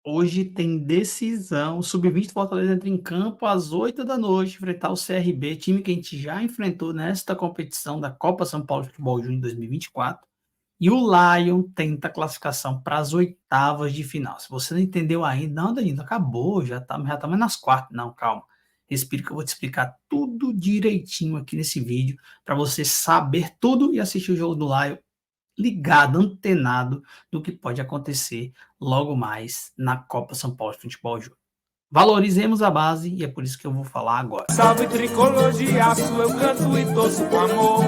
Hoje tem decisão. O Sub-20 Fortaleza entra em campo às 8 da noite, enfrentar o CRB, time que a gente já enfrentou nesta competição da Copa São Paulo de Futebol Júnior 2024. E o Lion tenta a classificação para as oitavas de final. Se você não entendeu ainda, não, Danilo, acabou, já estamos nas quartas. Não, calma. Respira que eu vou te explicar tudo direitinho aqui nesse vídeo para você saber tudo e assistir o jogo do Lion ligado, antenado do que pode acontecer logo mais na Copa São Paulo de Futebol Júnior. Valorizemos a base e é por isso que eu vou falar agora. Salve tricolor de aço, eu canto e torço com amor.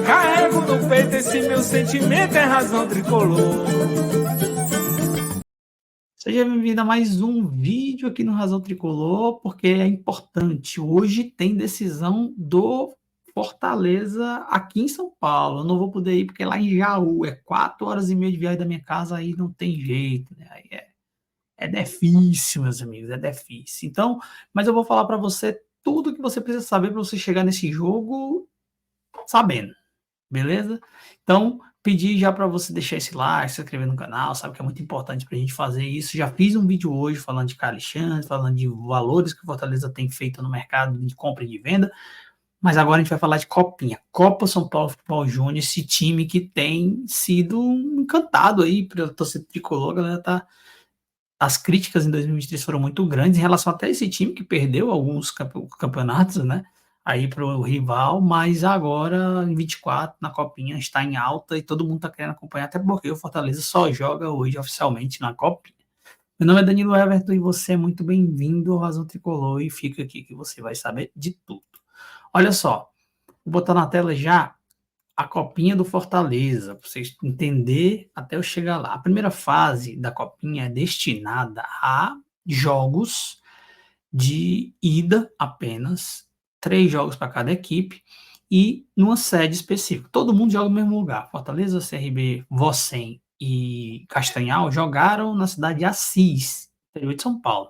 Carrego no peito esse meu sentimento, é razão tricolor. Seja bem-vindo a mais um vídeo aqui no Razão Tricolor, porque é importante. Hoje tem decisão do Fortaleza aqui em São Paulo. Eu não vou poder ir porque é lá em Jaú é 4 horas e meia de viagem da minha casa, aí não tem jeito, né? Aí é difícil, meus amigos, é difícil. Então, mas eu vou falar para você tudo que você precisa saber para você chegar nesse jogo sabendo, beleza? Então, pedir já para você deixar esse like, se inscrever no canal, sabe que é muito importante para a gente fazer isso. Já fiz um vídeo hoje falando de Alexandre, falando de valores que o Fortaleza tem feito no mercado de compra e de venda, mas agora a gente vai falar de Copinha, Copa São Paulo Futebol Júnior, esse time que tem sido encantado aí pela torcida tricolor, a galera tá. As críticas em 2023 foram muito grandes em relação até a esse time que perdeu alguns campeonatos, né? Aí para o rival, mas agora em 24 na Copinha está em alta e todo mundo está querendo acompanhar, até porque o Fortaleza só joga hoje oficialmente na Copinha. Meu nome é Danilo Everton e você é muito bem-vindo ao Razão Tricolor e fica aqui que você vai saber de tudo. Olha só, vou botar na tela já a Copinha do Fortaleza, para vocês entenderem até eu chegar lá. A primeira fase da Copinha é destinada a jogos de ida apenas, 3 jogos para cada equipe e numa sede específica. Todo mundo joga no mesmo lugar. Fortaleza, CRB, Vocem e Castanhal jogaram na cidade de Assis, interior de São Paulo.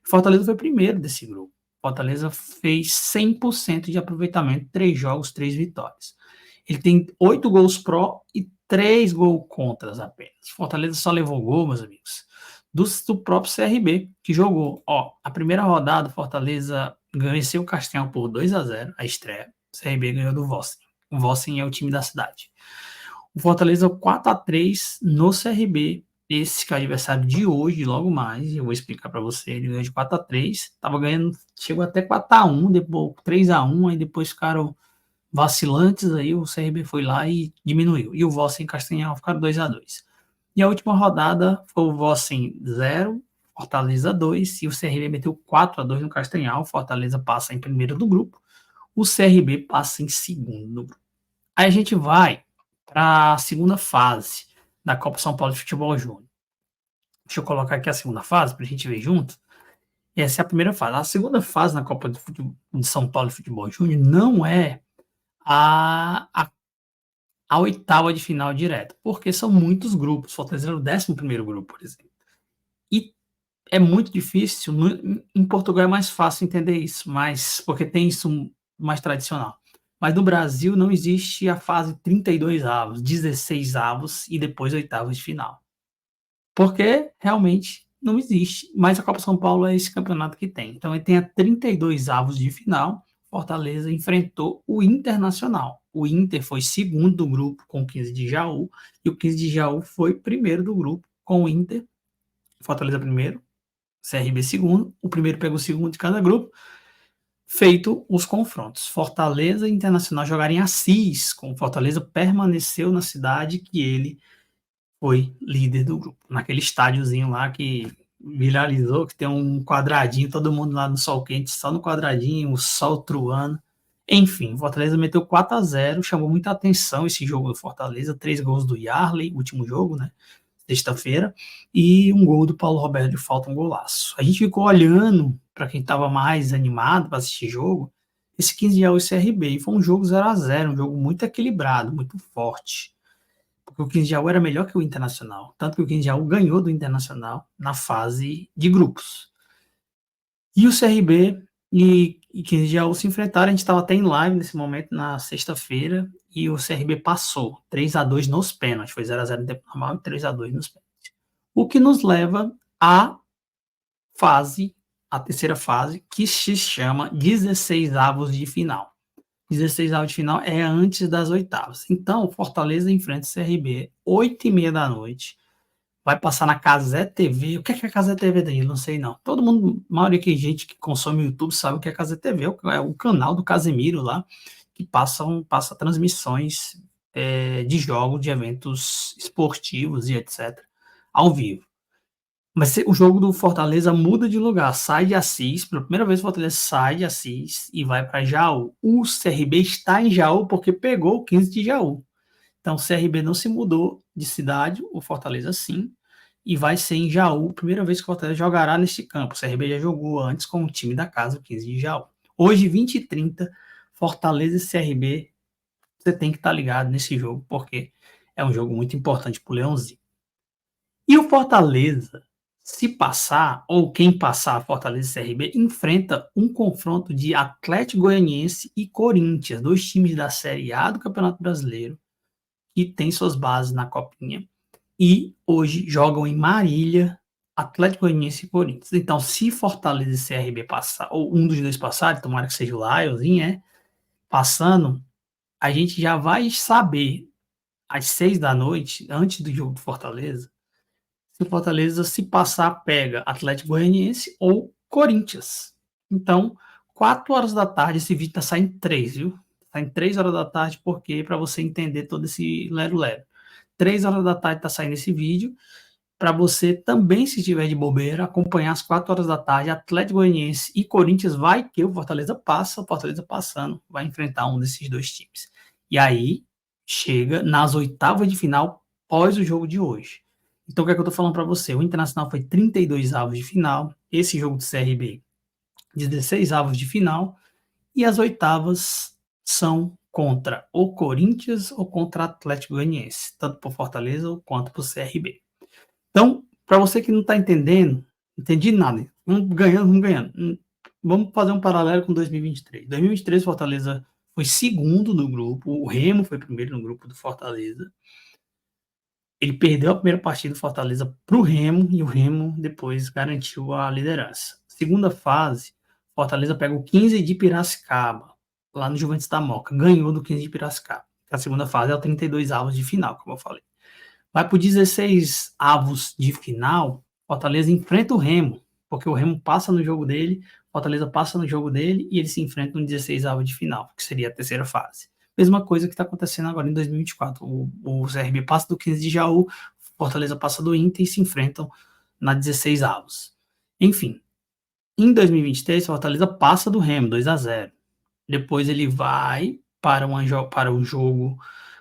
Fortaleza foi o primeiro desse grupo. Fortaleza fez 100% de aproveitamento, 3 jogos, 3 vitórias. Ele tem 8 gols pró e 3 gols contras apenas. Fortaleza só levou gol, meus amigos, do próprio CRB, que jogou. Ó, a primeira rodada, Fortaleza venceu o Castanhal por 2-0, a estreia. O CRB ganhou do Vossen. O Vossen é o time da cidade. O Fortaleza 4-3 no CRB. Esse que é o adversário de hoje, logo mais, eu vou explicar para você. Ele ganhou de 4-3, tava ganhando, chegou até 4-1, depois 3-1, aí depois ficaram vacilantes, aí o CRB foi lá e diminuiu. E o Vossen e Castanhal ficaram 2-2. E a última rodada foi o Vossen 0, Fortaleza 2, e o CRB meteu 4-2 no Castanhal. Fortaleza passa em primeiro do grupo, o CRB passa em segundo do grupo. Aí a gente vai para a segunda fase da Copa São Paulo de Futebol Júnior. Deixa eu colocar aqui a segunda fase para a gente ver junto. Essa é a primeira fase. A segunda fase na Copa de São Paulo de Futebol Júnior não é a oitava de final direta, porque são muitos grupos. Fortaleza é o 11º grupo, por exemplo. E é muito difícil. Em Portugal é mais fácil entender isso, mas porque tem isso mais tradicional. Mas no Brasil não existe a fase 32 avos, 16 avos e depois oitavas de final. Porque realmente não existe. Mas a Copa São Paulo é esse campeonato que tem. Então ele tem a 32 avos de final. Fortaleza enfrentou o Internacional. O Inter foi segundo do grupo com o 15 de Jaú. E o 15 de Jaú foi primeiro do grupo com o Inter. Fortaleza primeiro, CRB segundo. O primeiro pegou o segundo de cada grupo. Feito os confrontos. Fortaleza e Internacional jogaram em Assis. Com Fortaleza permaneceu na cidade que ele foi líder do grupo. Naquele estádiozinho lá que viralizou, que tem um quadradinho, todo mundo lá no sol quente, só no quadradinho, o sol truando. Enfim, Fortaleza meteu 4-0, chamou muita atenção esse jogo do Fortaleza, 3 gols do Yarley, último jogo, né? Sexta-feira, e um gol do Paulo Roberto de falta, um golaço. A gente ficou olhando para quem estava mais animado para assistir jogo, esse 15 de Jaú e CRB, e foi um jogo 0-0, um jogo muito equilibrado, muito forte. Porque o 15 de Jaú era melhor que o Internacional, tanto que o 15 de Jaú ganhou do Internacional na fase de grupos. E o CRB e 15 de Jaú se enfrentaram, a gente estava até em live nesse momento, na sexta-feira, e o CRB passou 3-2 nos pênaltis, foi 0-0 no tempo normal e 3-2 nos pênaltis. O que nos leva a fase, a terceira fase, que se chama 16avos de final. 16avos de final é antes das oitavas. Então, o Fortaleza enfrenta o CRB, 8h30 da noite. Vai passar na Cazé TV. O que é a Cazé TV daí? Não sei não. Todo mundo, a maioria que gente que consome o YouTube sabe o que é a Cazé TV. É o canal do Casemiro lá, que passa transmissões de jogos, de eventos esportivos e etc. ao vivo. Mas o jogo do Fortaleza muda de lugar, sai de Assis, pela primeira vez o Fortaleza sai de Assis e vai para Jaú. O CRB está em Jaú porque pegou o 15 de Jaú. Então o CRB não se mudou de cidade, o Fortaleza sim, e vai ser em Jaú, primeira vez que o Fortaleza jogará neste campo. O CRB já jogou antes com o time da casa, o 15 de Jaú. Hoje, 20h30, Fortaleza e CRB, você tem que estar ligado nesse jogo, porque é um jogo muito importante para o Leãozinho. E o Fortaleza, se passar, ou quem passar Fortaleza e CRB, enfrenta um confronto de Atlético Goianiense e Corinthians, dois times da Série A do Campeonato Brasileiro, que tem suas bases na Copinha, e hoje jogam em Marília, Atlético Goianiense e Corinthians. Então, se Fortaleza e CRB passar, ou um dos dois passarem, tomara que seja o Lions, passando, a gente já vai saber, às 6 da noite, antes do jogo do Fortaleza, se o Fortaleza, se passar, pega Atlético Goianiense ou Corinthians. Então, 4 horas da tarde, esse vídeo tá saindo 3, viu? Tá em 3 horas da tarde, porque para você entender todo esse lero-lero. 3 horas da tarde tá saindo esse vídeo, para você também, se tiver de bobeira, acompanhar às 4 horas da tarde, Atlético Goianiense e Corinthians, vai que o Fortaleza passa, o Fortaleza passando, vai enfrentar um desses dois times. E aí, chega nas oitavas de final, pós o jogo de hoje. Então, o que é que eu tô falando para você? O Internacional foi 32avos de final, esse jogo do CRB, 16avos de final, e as oitavas são contra o Corinthians ou contra o Atlético Goianiense, tanto para o Fortaleza quanto para o CRB. Então, para você que não está entendendo, entendi nada, vamos ganhando. Vamos fazer um paralelo com 2023. 2023, Fortaleza foi segundo no grupo, o Remo foi primeiro no grupo do Fortaleza. Ele perdeu a primeira partida do Fortaleza para o Remo e o Remo depois garantiu a liderança. Segunda fase, Fortaleza pega o 15 de Piracicaba, lá no Juventus da Moca, ganhou do 15 de Piracicaba. A segunda fase é o 32avos de final, como eu falei. Vai para o 16avos de final, Fortaleza enfrenta o Remo, porque o Remo passa no jogo dele, Fortaleza passa no jogo dele e eles se enfrentam no 16avos de final, que seria a terceira fase. Mesma coisa que está acontecendo agora em 2024. O CRB passa do 15 de Jaú, Fortaleza passa do Inter e se enfrentam na 16avos. Enfim, em 2023, Fortaleza passa do Remo, 2-0. Depois ele vai para um jogo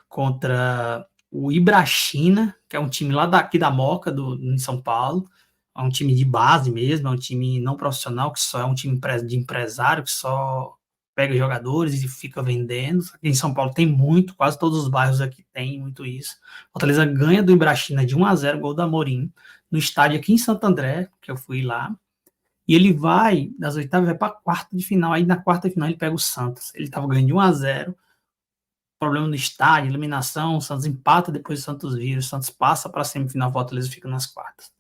contra o Ibrachina, que é um time lá daqui da Moca, em São Paulo. É um time de base mesmo, é um time não profissional, que só é um time de empresário, que só pega jogadores e fica vendendo. Aqui em São Paulo tem muito, quase todos os bairros aqui tem muito isso. Fortaleza ganha do Ibrachina de 1-0, gol da Amorim, no estádio aqui em Santo André, que eu fui lá. E ele vai, das oitavas, vai para a quarta de final. Aí na quarta de final ele pega o Santos. Ele estava ganhando de 1-0. Problema no estádio, eliminação. O Santos empata, depois o Santos vira. O Santos passa para a semifinal, o Fortaleza fica nas quartas.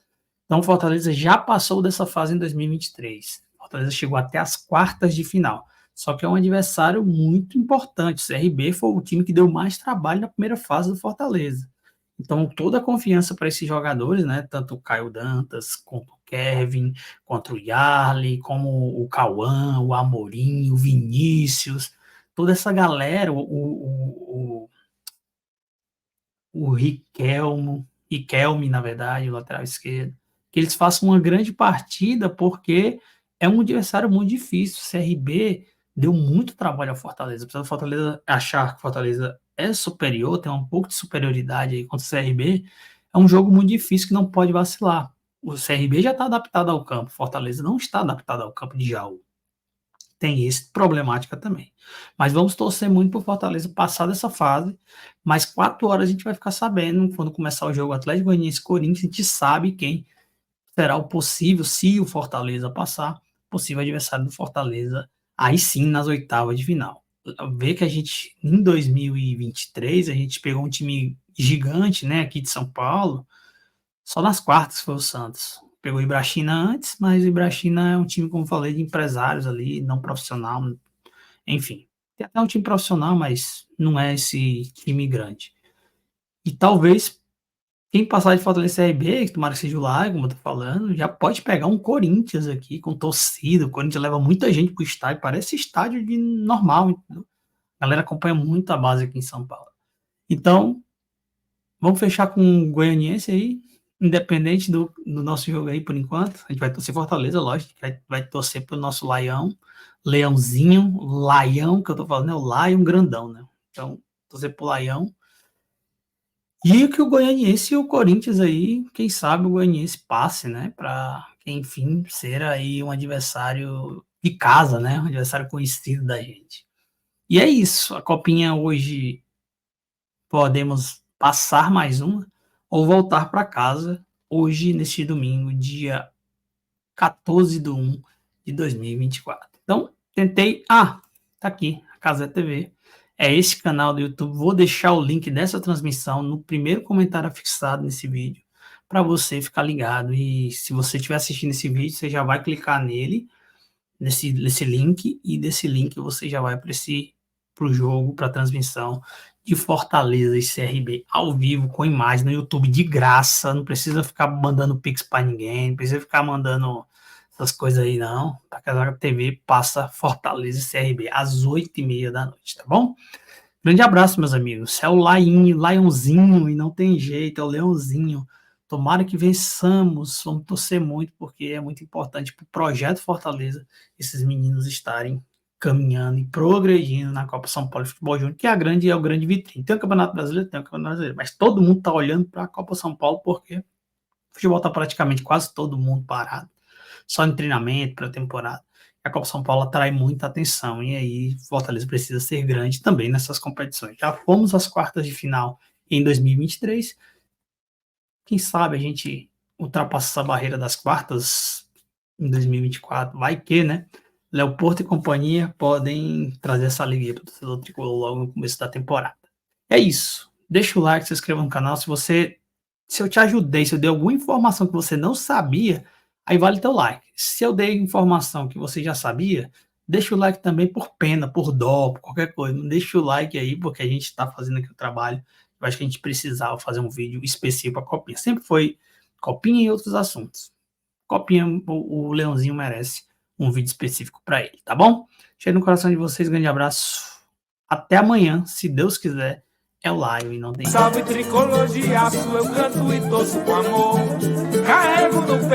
Então o Fortaleza já passou dessa fase em 2023. O Fortaleza chegou até as quartas de final. Só que é um adversário muito importante. O CRB foi o time que deu mais trabalho na primeira fase do Fortaleza. Então, toda a confiança para esses jogadores, né? Tanto o Caio Dantas, quanto o Kevin, quanto o Yarley, como o Cauã, o Amorim, o Vinícius, toda essa galera, o Riquelme, na verdade, o lateral esquerdo, que eles façam uma grande partida, porque é um adversário muito difícil. O CRB deu muito trabalho ao Fortaleza. Apesar do Fortaleza achar que o Fortaleza é superior, tem um pouco de superioridade aí contra o CRB, é um jogo muito difícil que não pode vacilar. O CRB já está adaptado ao campo, Fortaleza não está adaptado ao campo de Jaú. Tem esse problemática também. Mas vamos torcer muito para o Fortaleza passar dessa fase. Mais 4 horas a gente vai ficar sabendo, quando começar o jogo Atlético Goianiense Corinthians, a gente sabe quem será o possível, se o Fortaleza passar, possível adversário do Fortaleza, aí sim nas oitavas de final. Ver que a gente, em 2023, a gente pegou um time gigante, né, aqui de São Paulo, só nas quartas foi o Santos. Pegou o Ibrachina antes, mas o Ibrachina é um time, como eu falei, de empresários ali, não profissional, enfim. Tem até um time profissional, mas não é esse time grande. E talvez quem passar de Fortaleza CRB, que tomara que seja o Laio, como eu tô falando, já pode pegar um Corinthians aqui, com torcida. O Corinthians leva muita gente pro estádio, parece estádio de normal, entendeu? A galera acompanha muito a base aqui em São Paulo. Então, vamos fechar com o Goianiense aí, independente do nosso jogo aí por enquanto. A gente vai torcer Fortaleza, lógico, vai torcer pro nosso Laião, Leãozinho, Laião, que eu tô falando, é o Lion grandão, né? Então, torcer pro Laião. E que o Goianiense e o Corinthians aí, quem sabe o Goianiense passe, né? Para, enfim, ser aí um adversário de casa, né? Um adversário conhecido da gente. E é isso. A copinha hoje podemos passar mais uma ou voltar para casa hoje, neste domingo, dia 14/1 de 2024. Então, tentei. Ah, tá aqui, a Casa TV. É esse canal do YouTube. Vou deixar o link dessa transmissão no primeiro comentário fixado nesse vídeo, para você ficar ligado. E se você estiver assistindo esse vídeo, você já vai clicar nele, nesse link, e desse link você já vai para o jogo, para a transmissão de Fortaleza e CRB ao vivo, com imagem no YouTube de graça. Não precisa ficar mandando pix para ninguém, não precisa ficar mandando essas coisas aí, não. A Casa TV passa Fortaleza e CRB às 8h30 da noite, tá bom? Grande abraço, meus amigos. É o Laiãozinho, e não tem jeito, é o Leãozinho. Tomara que vençamos, vamos torcer muito, porque é muito importante para o projeto Fortaleza esses meninos estarem caminhando e progredindo na Copa São Paulo de Futebol Júnior, que é o grande vitrine. Tem o Campeonato Brasileiro, tem o Campeonato Brasileiro, mas todo mundo está olhando para a Copa São Paulo, porque o futebol está praticamente quase todo mundo parado, só em treinamento, pré-temporada. A Copa São Paulo atrai muita atenção, e aí Fortaleza precisa ser grande também nessas competições. Já fomos às quartas de final em 2023, quem sabe a gente ultrapassa essa barreira das quartas em 2024, vai que, né? Léo Porto e companhia podem trazer essa alegria para o torcedor tricolor logo no começo da temporada. É isso. Deixa o like, se inscreva no canal. Se eu te ajudei, se eu dei alguma informação que você não sabia, aí vale teu like. Se eu dei informação que você já sabia, deixa o like também por pena, por dó, por qualquer coisa. Não deixa o like aí, porque a gente está fazendo aqui o trabalho. Eu acho que a gente precisava fazer um vídeo específico para a Copinha. Sempre foi Copinha e outros assuntos. Copinha, o Leãozinho merece um vídeo específico para ele, tá bom? Cheio no coração de vocês, grande abraço. Até amanhã, se Deus quiser. É o Lion e não tem. Salve tricolor de aço, eu canto e torço com amor. Carrego no peito.